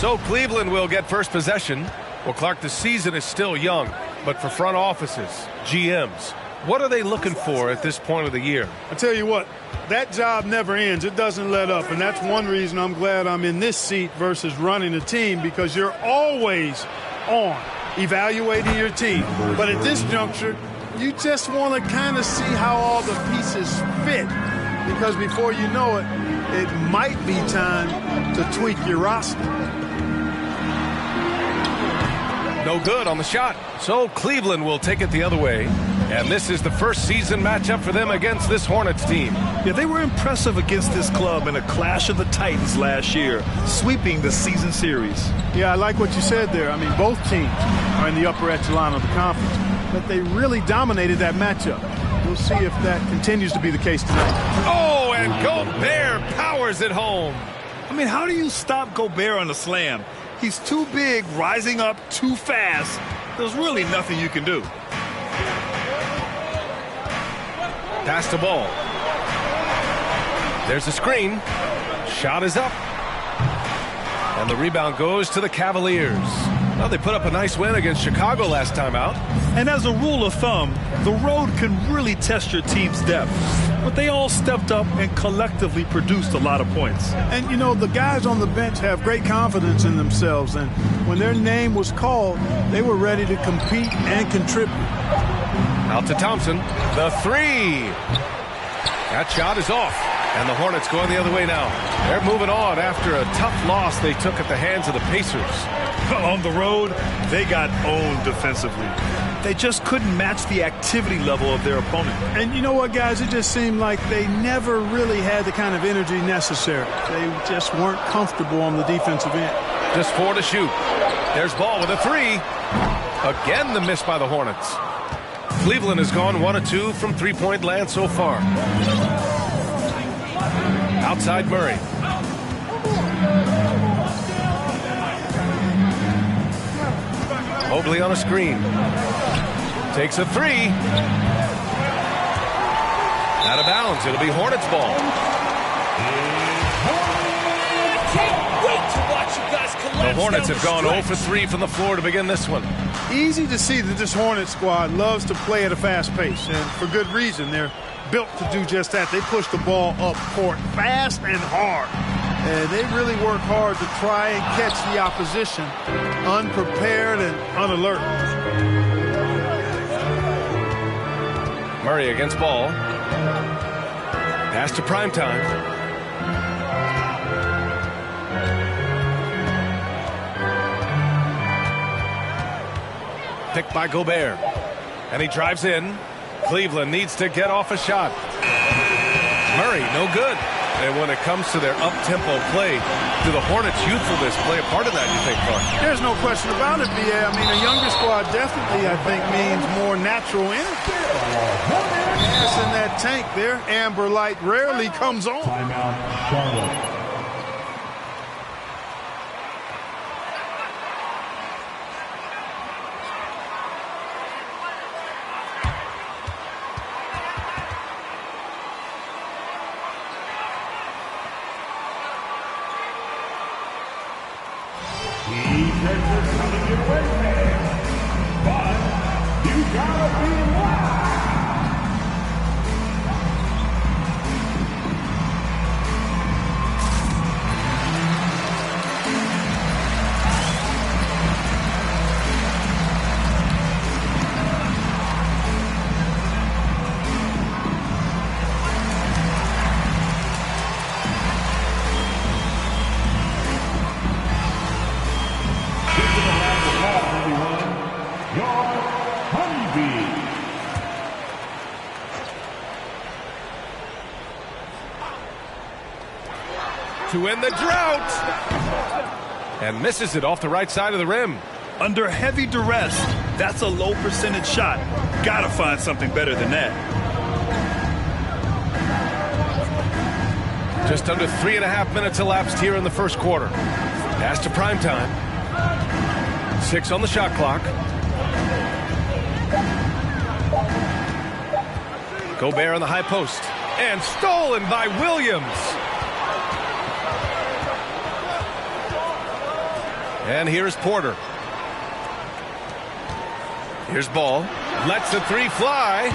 So Cleveland will get first possession. Well, Clark, the season is still young, but for front offices, GMs, what are they looking for at this point of the year? I tell you what, that job never ends. It doesn't let up, and that's one reason I'm glad I'm in this seat versus running a team, because you're always on evaluating your team. But at this juncture, you just want to kind of see how all the pieces fit, because before you know it, it might be time to tweak your roster. No good on the shot. So Cleveland will take it the other way. And this is the first season matchup for them against this Hornets team. Yeah, they were impressive against this club in a clash of the Titans last year, sweeping the season series. Yeah, I like what you said there. I mean, both teams are in the upper echelon of the conference, but they really dominated that matchup. We'll see if that continues to be the case tonight. Oh, and Gobert powers it home. I mean, how do you stop Gobert on a slam? He's too big, rising up too fast. There's really nothing you can do. Pass the ball. There's a screen. Shot is up. And the rebound goes to the Cavaliers. Well, they put up a nice win against Chicago last time out. And as a rule of thumb, the road can really test your team's depth. But they all stepped up and collectively produced a lot of points. And, you know, the guys on the bench have great confidence in themselves. And when their name was called, they were ready to compete and contribute. Out to Thompson. The three. That shot is off. And the Hornets going the other way now. They're moving on after a tough loss they took at the hands of the Pacers. On the road, they got owned defensively. They just couldn't match the activity level of their opponent. And you know what, guys? It just seemed like they never really had the kind of energy necessary. They just weren't comfortable on the defensive end. Just 4 to shoot. There's Ball with a three. Again, the miss by the Hornets. Cleveland has gone 1 of 2 from three-point land so far. Outside Murray. Mobley on a screen. Takes a three. Out of bounds. It'll be Hornets ball. The Hornets have gone 0 for 3 from the floor to begin this one. Easy to see that this Hornets squad loves to play at a fast pace, and for good reason. They're built to do just that. They push the ball up court fast and hard, and they really work hard to try and catch the opposition unprepared and unalert. Murray against Ball. Pass to Primetime. Picked by Gobert. And he drives in. Cleveland needs to get off a shot. Murray, no good. And when it comes to their up-tempo play, do the Hornets' youthfulness play a part of that, you think, Clark? There's no question about it, B.A. I mean, a younger squad definitely, I think, means more natural energy. Gas in that tank there. Amber light rarely comes on. Timeout, Charlotte. To end the drought. And misses it off the right side of the rim. Under heavy duress, that's a low percentage shot. Gotta find something better than that. Just under 3.5 minutes elapsed here in the first quarter. Pass to Primetime. 6 on the shot clock. Gobert on the high post. And stolen by Williams. And here's Porter. Here's Ball. Lets the three fly.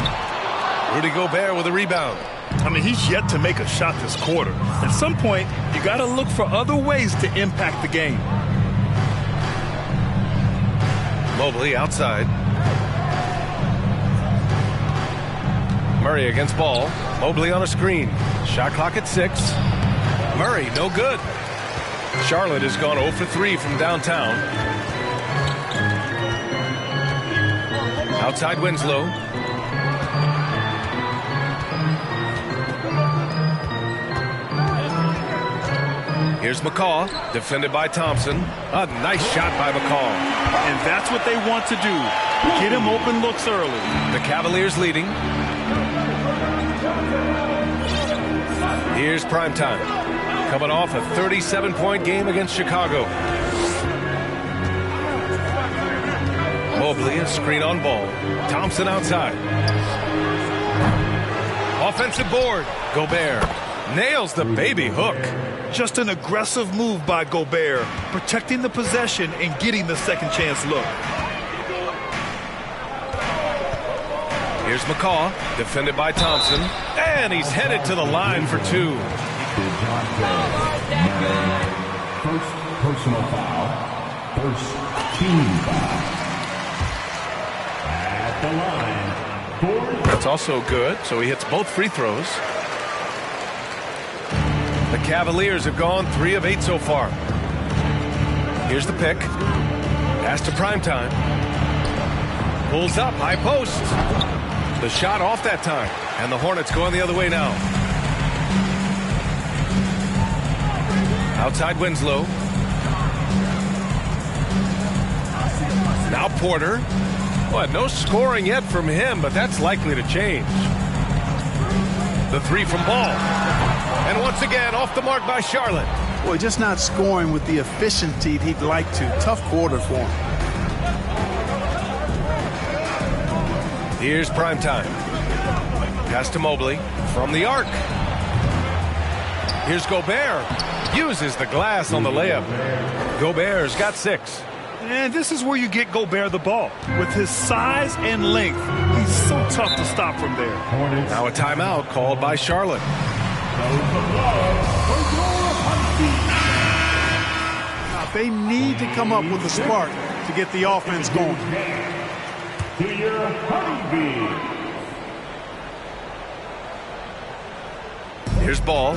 Rudy Gobert with a rebound. I mean, he's yet to make a shot this quarter. At some point, you got to look for other ways to impact the game. Mobley outside. Murray against Ball. Mobley on a screen. Shot clock at 6. Murray, no good. Charlotte has gone 0 for 3 from downtown. Outside Winslow. Here's McCaw, defended by Thompson. A nice shot by McCaw. And that's what they want to do. Get him open looks early. The Cavaliers leading. Here's primetime. Coming off a 37-point game against Chicago. Mobley, a screen on Ball. Thompson outside. Offensive board. Gobert nails the baby hook. Just an aggressive move by Gobert, protecting the possession and getting the second chance look. Here's McCaw, defended by Thompson, and he's headed to the line for 2. First personal foul. First team foul. At the line. That's also good, so he hits both free throws. The Cavaliers have gone 3 of 8 so far. Here's the pick. Pass to primetime. Pulls up, high post. The shot off that time. And the Hornets going the other way now. Outside Winslow. Now Porter. Well, no scoring yet from him, but that's likely to change. The 3 from Ball. And once again, off the mark by Charlotte. Boy, just not scoring with the efficiency he'd like to. Tough quarter for him. Here's primetime. Pass to Mobley from the arc. Here's Gobert. Uses the glass on the layup. Gobert's got 6. And this is where you get Gobert the ball. With his size and length, he's so tough to stop from there. Now a timeout called by Charlotte. Now, they need to come up with a spark to get the offense going. Here's Ball.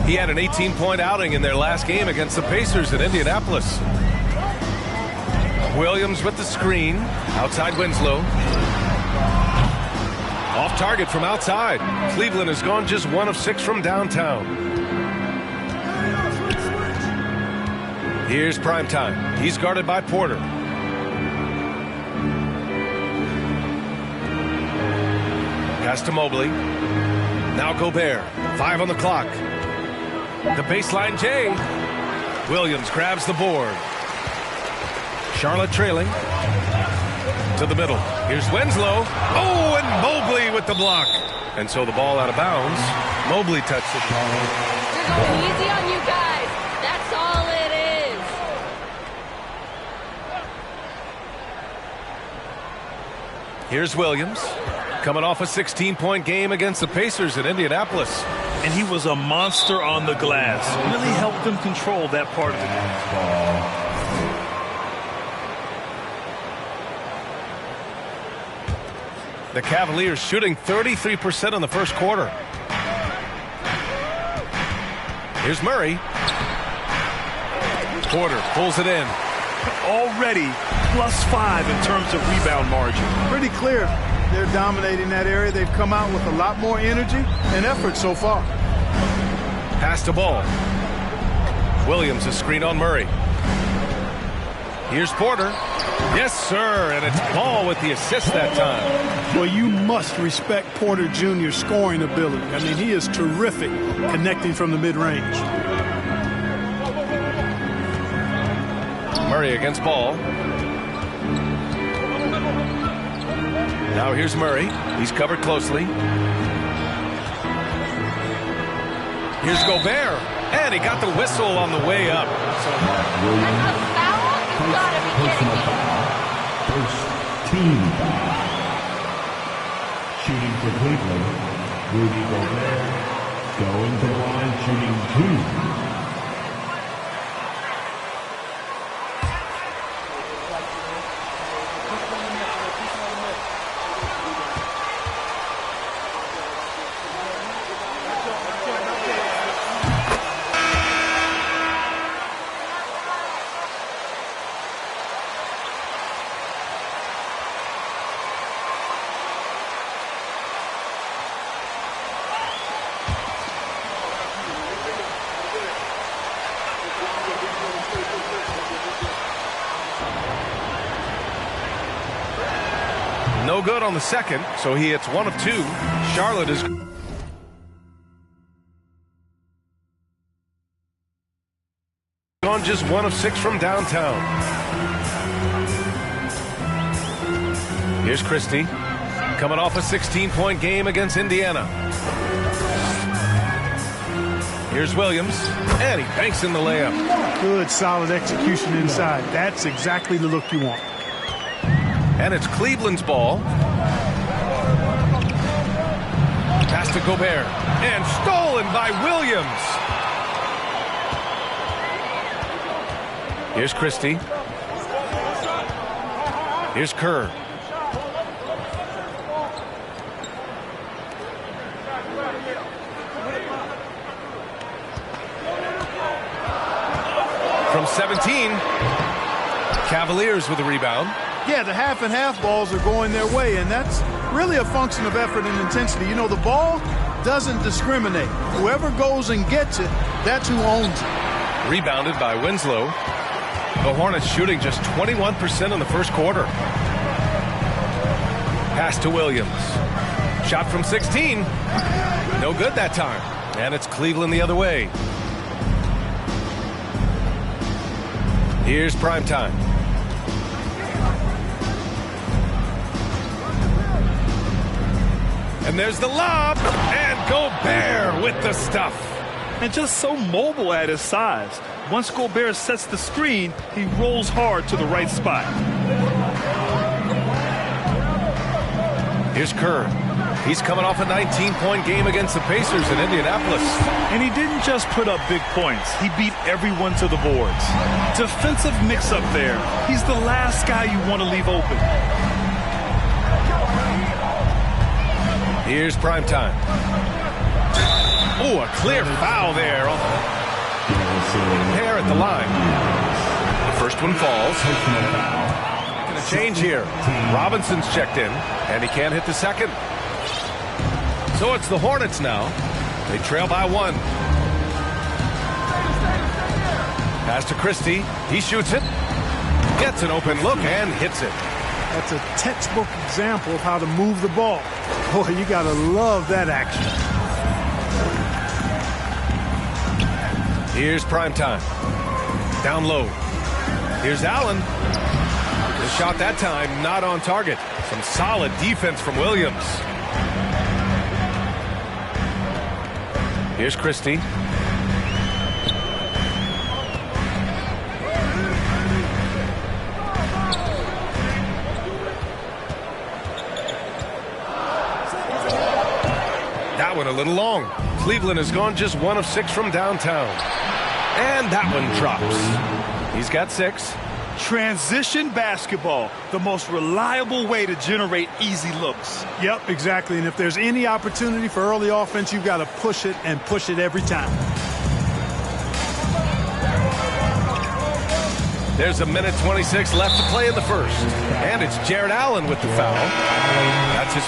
He had an 18-point outing in their last game against the Pacers in Indianapolis. Williams with the screen. Outside Winslow. Off target from outside. Cleveland has gone just 1 of 6 from downtown. Here's primetime. He's guarded by Porter. Pass to Mobley. Now Gobert. 5 on the clock. The baseline J. Williams grabs the board. Charlotte trailing. To the middle. Here's Winslow. Oh, and Mobley with the block. And so the ball out of bounds. Mobley touched it. They're going easy on you guys. That's all it is. Here's Williams. Coming off a 16-point game against the Pacers in Indianapolis. And he was a monster on the glass. Really helped them control that part of the game. The Cavaliers shooting 33% in the first quarter. Here's Murray. Porter pulls it in. Already +5 in terms of rebound margin. Pretty clear. They're dominating that area. They've come out with a lot more energy and effort so far. Pass to Ball. Williams a screen on Murray. Here's Porter. Yes, sir, and it's Ball with the assist that time. Well, you must respect Porter Jr.'s scoring ability. I mean, he is terrific connecting from the mid-range. Murray against Ball. Now here's Murray. He's covered closely. Here's Gobert. And he got the whistle on the way up. That's a foul gotta be kidding personal me. foul. First team foul. Shooting for Cleveland, Rudy Gobert. Going to the line, shooting 2. No good on the second, so he hits 1 of 2. Charlotte is gone just 1 of 6 from downtown. Here's Christie, coming off a 16-point game against Indiana. Here's Williams, and he banks in the layup. Good, solid execution inside. That's exactly the look you want. And it's Cleveland's ball. Pass to Gobert. And stolen by Williams. Here's Christie. Here's Kerr. From 17. Cavaliers with a rebound. Yeah, the half and half balls are going their way, and that's really a function of effort and intensity. You know, the ball doesn't discriminate. Whoever goes and gets it, that's who owns it. Rebounded by Winslow. The Hornets shooting just 21% in the first quarter. Pass to Williams. Shot from 16. No good that time. And it's Cleveland the other way. Here's prime time. And there's the lob, and Gobert with the stuff. And just so mobile at his size. Once Gobert sets the screen, he rolls hard to the right spot. Here's Kerr. He's coming off a 19-point game against the Pacers in Indianapolis. And he didn't just put up big points. He beat everyone to the boards. Defensive mix-up there. He's the last guy you want to leave open. Here's prime time. Oh, a clear foul there. Hair at the line. The first one falls. Gonna change here. Robinson's checked in, and he can't hit the second. So it's the Hornets now. They trail by 1. Pass to Christie. He shoots it. Gets an open look and hits it. That's a textbook example of how to move the ball. Boy, you got to love that action. Here's prime time. Down low. Here's Allen. The shot that time not on target. Some solid defense from Williams. Here's Christie. That one a little long. Cleveland has gone just 1 of 6 from downtown. And that one drops. He's got 6. Transition basketball, the most reliable way to generate easy looks. Yep, exactly. And if there's any opportunity for early offense, you've got to push it and push it every time. There's a minute 26 left to play in the first. And it's Jared Allen with the foul. That's his...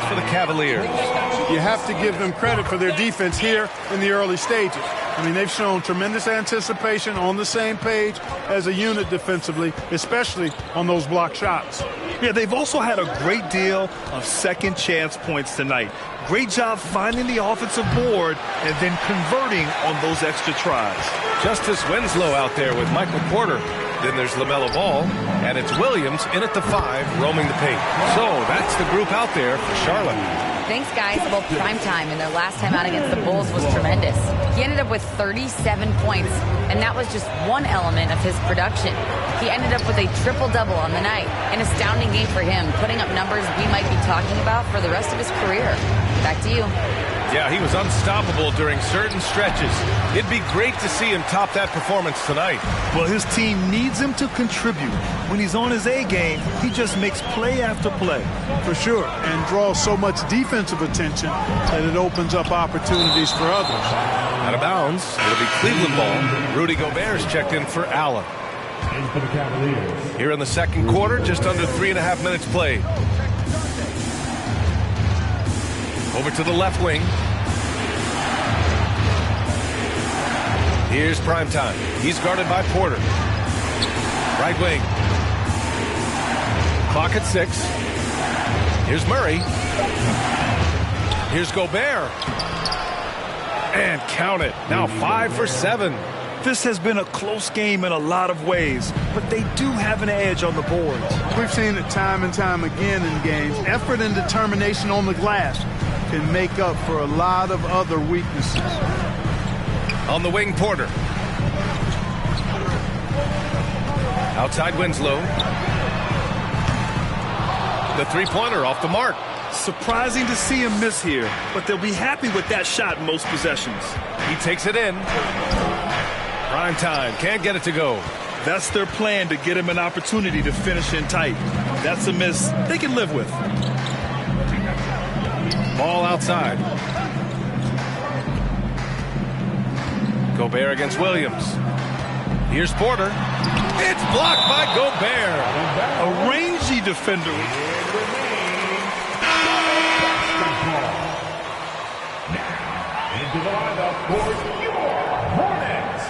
for the Cavaliers. You have to give them credit for their defense here in the early stages. I mean, they've shown tremendous anticipation, on the same page as a unit defensively, especially on those block shots. Yeah, they've also had a great deal of second chance points tonight. Great job finding the offensive board and then converting on those extra tries. Justice Winslow out there with Michael Porter. Then there's LaMelo Ball, and it's Williams in at the 5, roaming the paint. So that's the group out there for Charlotte. Thanks, guys. Well, prime time and their last time out against the Bulls was tremendous. He ended up with 37 points, and that was just one element of his production. He ended up with a triple-double on the night. An astounding game for him, putting up numbers we might be talking about for the rest of his career. Back to you. Yeah, he was unstoppable during certain stretches. It'd be great to see him top that performance tonight. Well, his team needs him to contribute. When he's on his A game, he just makes play after play. For sure, and draws so much defensive attention that it opens up opportunities for others. Out of bounds, it'll be Cleveland ball. Rudy Gobert's checked in for Allen. And for the Cavaliers. Here in the second quarter, just under 3.5 minutes played. Over to the left wing. Here's Primetime. He's guarded by Porter. Right wing. Clock at 6. Here's Murray. Here's Gobert. And count it. Now 5 for 7. This has been a close game in a lot of ways, but they do have an edge on the boards. We've seen it time and time again in games. Effort and determination on the glass can make up for a lot of other weaknesses. On the wing, Porter. Outside Winslow. The three-pointer off the mark. Surprising to see him miss here, but they'll be happy with that shot in most possessions. He takes it in. Prime time. Can't get it to go. That's their plan, to get him an opportunity to finish in tight. That's a miss they can live with. Ball outside. Gobert against Williams. Here's Porter. It's blocked by Gobert. A rangy defender. Into the lineup for your Hornets.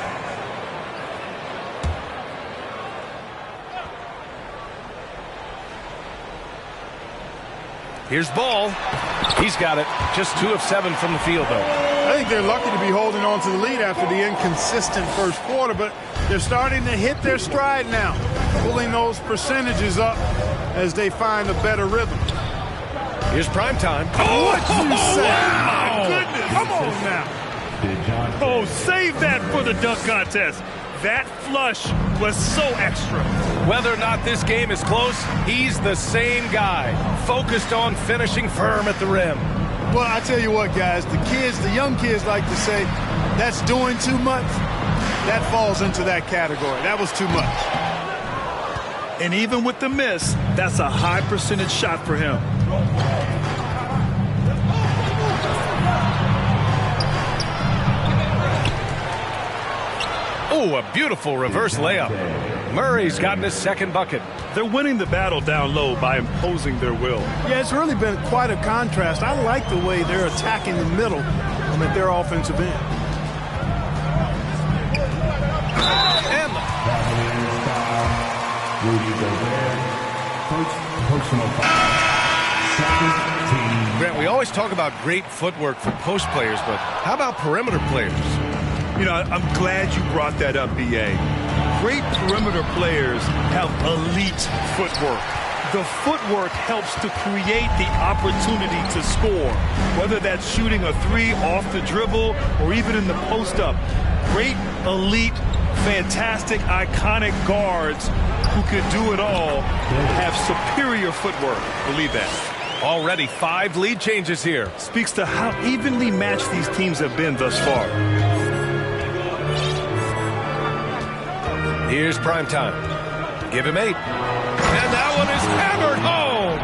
Here's Ball. He's got it. Just 2 of 7 from the field, though. I think they're lucky to be holding on to the lead after the inconsistent first quarter, but they're starting to hit their stride now, pulling those percentages up as they find a better rhythm. Here's Primetime. Oh, what you say? Wow. My goodness. Come on now. Oh, save that for the dunk contest. That flush was so extra. Whether or not this game is close, he's the same guy, focused on finishing firm at the rim. Well, I tell you what, guys, the young kids like to say, that's doing too much. That falls into that category. That was too much. And even with the miss, that's a high percentage shot for him. Oh, a beautiful reverse layup. Murray's gotten his second bucket. They're winning the battle down low by imposing their will. Yeah, it's really been quite a contrast. I like the way they're attacking the middle at their offensive end. And Rudy Gobert, first personal foul. Second team. Grant, we always talk about great footwork for post players, but how about perimeter players? You know, I'm glad you brought that up, B.A. Great perimeter players have elite footwork. The footwork helps to create the opportunity to score, whether that's shooting a three off the dribble or even in the post-up. Great, elite, fantastic, iconic guards who can do it all have superior footwork. Believe that. Already 5 lead changes here. Speaks to how evenly matched these teams have been thus far. Here's Primetime. Give him 8. And that one is hammered home.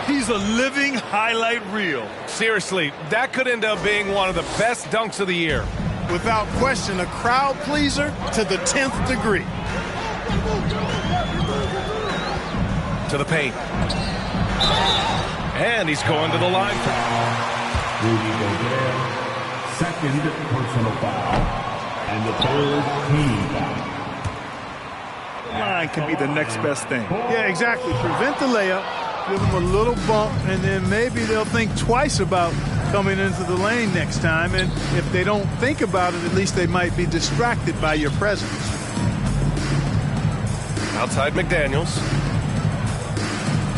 He's a living highlight reel. Seriously, that could end up being one of the best dunks of the year. Without question, a crowd pleaser to the 10th degree. To the paint. And he's going to the line. Rudy Gobert, second personal foul, and the third team foul. Line can be the next best thing. Yeah, exactly. Prevent the layup, give them a little bump, and then maybe they'll think twice about coming into the lane next time. And if they don't think about it, at least they might be distracted by your presence. Outside McDaniels.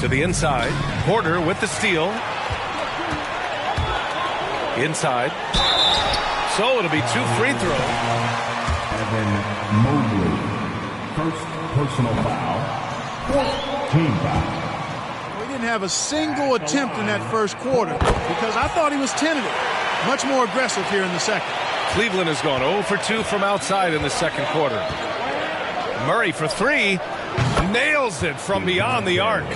To the inside. Porter with the steal. Inside. So it'll be 2 free throws. Evan Mobley. First personal foul. Team foul. We didn't have a single attempt in that first quarter because I thought he was tentative. Much more aggressive here in the second. Cleveland has gone 0 for 2 from outside in the second quarter. Murray for 3. Nails it from beyond the arc.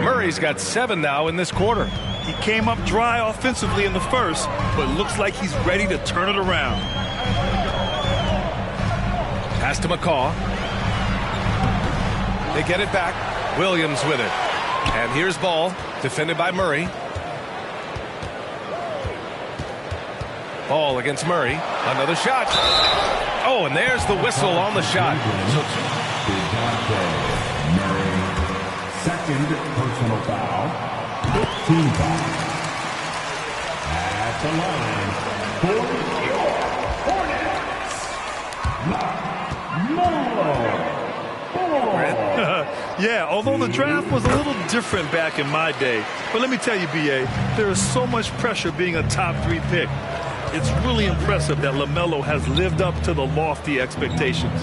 Murray's got 7 now in this quarter. He came up dry offensively in the first, but looks like he's ready to turn it around. Pass to McCaw. They get it back. Williams with it. And here's Ball, defended by Murray. Ball against Murray. Another shot. Oh, and there's the whistle on the shot. Murray. Second personal foul. Team foul. At the line for your Hornets. Yeah, although the draft was a little different back in my day. But let me tell you, B.A., there is so much pressure being a top 3 pick. It's really impressive that LaMelo has lived up to the lofty expectations.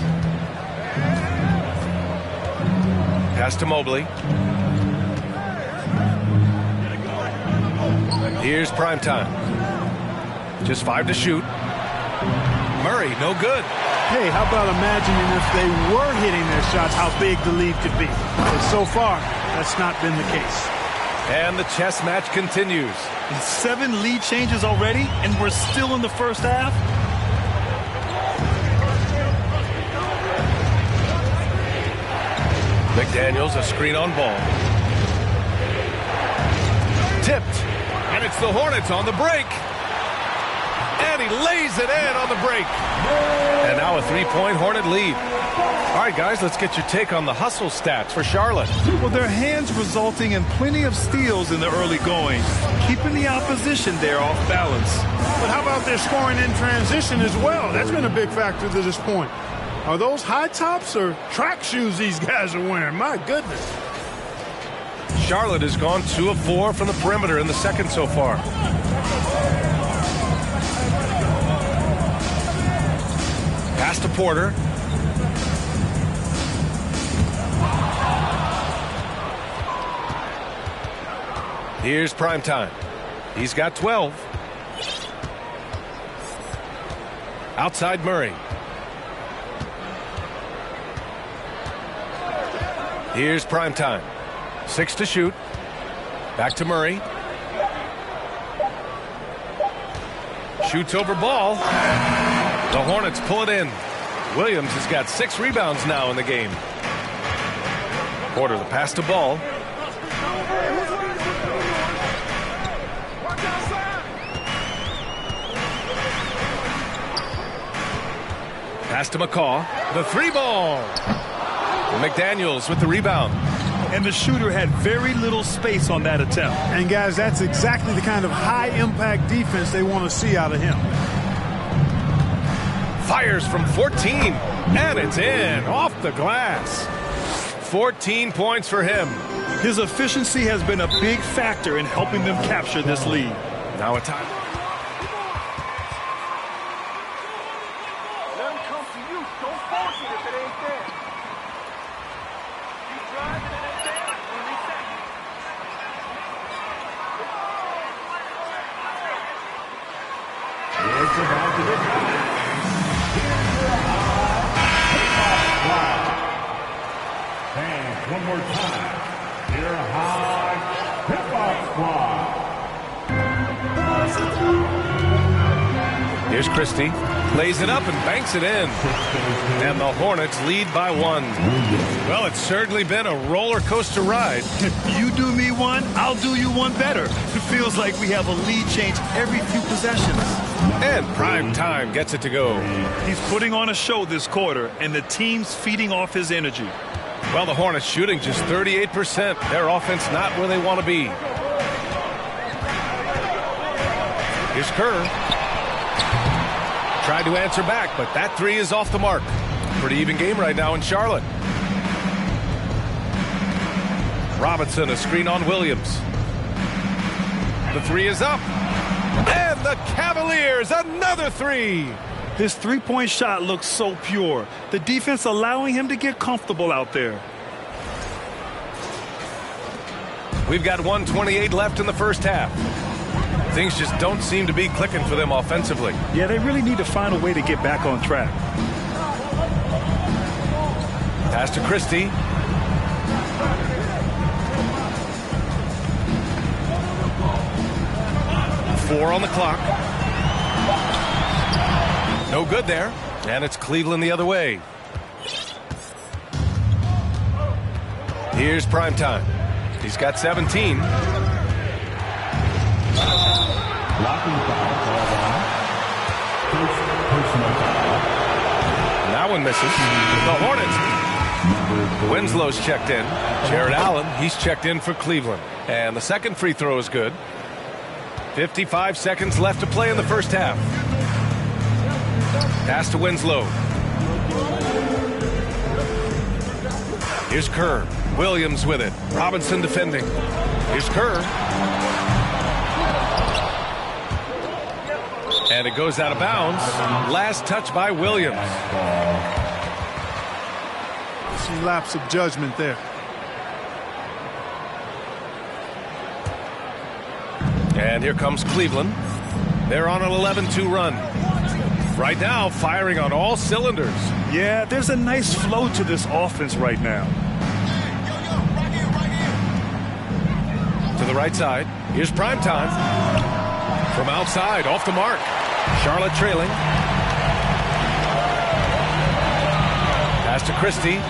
Pass to Mobley. Here's primetime. Just 5 to shoot. Murray, no good. Hey, how about imagining if they were hitting their shots, how big the lead could be? But so far, that's not been the case. And the chess match continues. 7 lead changes already, and we're still in the first half. McDaniels, a screen on Ball. Tipped. And it's the Hornets on the break. And he lays it in on the break. And now a 3-point Hornet lead. All right, guys, let's get your take on the hustle stats for Charlotte. Well, their hands resulting in plenty of steals in the early going, keeping the opposition there off balance. But how about their scoring in transition as well? That's been a big factor to this point. Are those high tops or track shoes these guys are wearing? My goodness. Charlotte has gone 2 of 4 from the perimeter in the second so far. Pass to Porter. Here's primetime. He's got 12. Outside Murray. Here's primetime. 6 to shoot. Back to Murray. Shoots over Ball. The Hornets pull it in. Williams has got 6 rebounds now in the game. Porter, the pass to Ball. Pass to McCaw. The 3-ball. McDaniels with the rebound. And the shooter had very little space on that attempt. And, guys, that's exactly the kind of high-impact defense they want to see out of him. Fires from 14. And it's in. Off the glass. 14 points for him. His efficiency has been a big factor in helping them capture this lead. Now a time. Let him come to you. Don't force it if it ain't there. Keep driving it ain't there. We'll reset. It's about to get back. And one more time. Here high hip-hop squad. Here's Christie. Lays it up and banks it in. And the Hornets lead by 1. Well, it's certainly been a roller coaster ride. You do me one, I'll do you one better. It feels like we have a lead change every few possessions. And prime time gets it to go. He's putting on a show this quarter, and the team's feeding off his energy. Well, the Hornets shooting just 38%. Their offense not where they want to be. Here's Kerr. Tried to answer back, but that 3 is off the mark. Pretty even game right now in Charlotte. Robinson, a screen on Williams. The 3 is up. And And the Cavaliers, another three. His three-point shot looks so pure. The defense allowing him to get comfortable out there. We've got 1:28 left in the first half. Things just don't seem to be clicking for them offensively. Yeah, they really need to find a way to get back on track. Pass to Christie. Four on the clock. No good there. And it's Cleveland the other way. Here's primetime. He's got 17. Blocking foul called on. Personal foul. That one misses. The Hornets. Winslow's checked in. Jared Allen, he's checked in for Cleveland. And the second free throw is good. 55 seconds left to play in the first half. Pass to Winslow. Here's Kerr. Williams with it. Robinson defending. Here's Kerr. And it goes out of bounds. Last touch by Williams. Some lapse of judgment there. And here comes Cleveland. They're on an 11-2 run. Right now, firing on all cylinders. Yeah, there's a nice flow to this offense right now. To the right side. Here's primetime. From outside, off the mark. Charlotte trailing. Pass to Christie.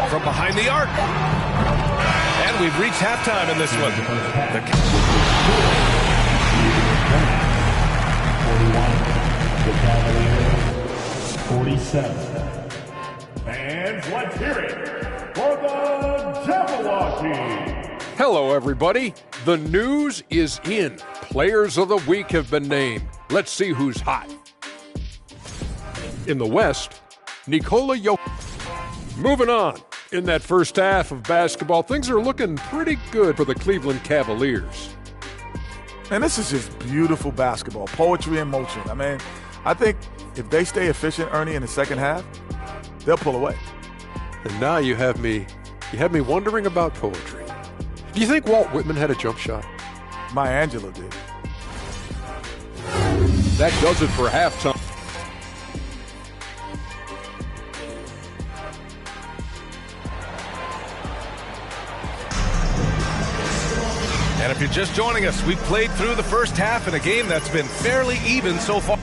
From behind the arc. And we've reached halftime in this one. 47. Fans, let's hear it for the Jabberwocky. Hello, everybody. The news is in. Players of the week have been named. Let's see who's hot. In the West, Nikola Jokic. Moving on. In that first half of basketball, things are looking pretty good for the Cleveland Cavaliers. And this is just beautiful basketball, poetry in motion. I mean, I think if they stay efficient, Ernie, in the second half, they'll pull away. And now you have me wondering about poetry. Do you think Walt Whitman had a jump shot? Maya Angelou did. That does it for halftime. And if you're just joining us, we've played through the first half in a game that's been fairly even so far.